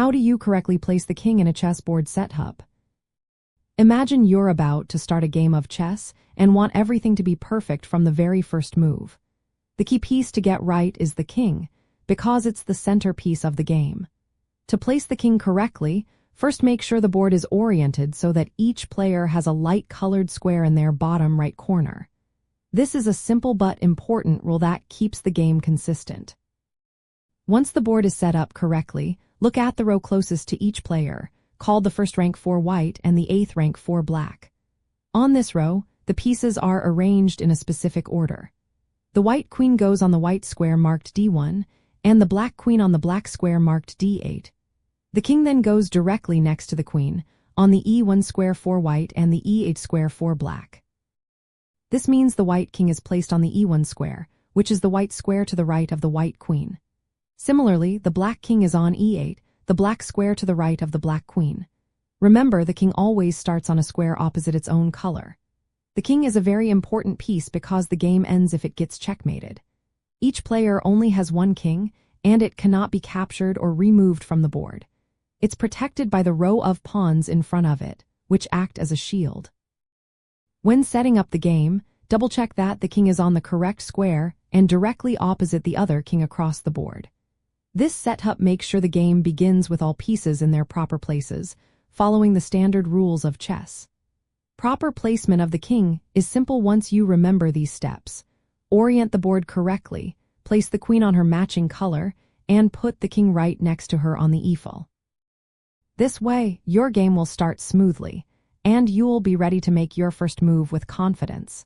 How do you correctly place the king in a chessboard setup? Imagine you're about to start a game of chess and want everything to be perfect from the very first move. The key piece to get right is the king, because it's the centerpiece of the game. To place the king correctly, first make sure the board is oriented so that each player has a light-colored square in their bottom right corner. This is a simple but important rule that keeps the game consistent. Once the board is set up correctly, look at the row closest to each player, called the first rank for white and the eighth rank for black. On this row, the pieces are arranged in a specific order. The white queen goes on the white square marked D1, and the black queen on the black square marked D8. The king then goes directly next to the queen, on the E1 square for white and the E8 square for black. This means the white king is placed on the E1 square, which is the white square to the right of the white queen. Similarly, the black king is on E8, the black square to the right of the black queen. Remember, the king always starts on a square opposite its own color. The king is a very important piece because the game ends if it gets checkmated. Each player only has one king, and it cannot be captured or removed from the board. It's protected by the row of pawns in front of it, which act as a shield. When setting up the game, double-check that the king is on the correct square and directly opposite the other king across the board. This setup makes sure the game begins with all pieces in their proper places, following the standard rules of chess. Proper placement of the king is simple once you remember these steps. Orient the board correctly, place the queen on her matching color, and put the king right next to her on the e-file. This way, your game will start smoothly, and you'll be ready to make your first move with confidence.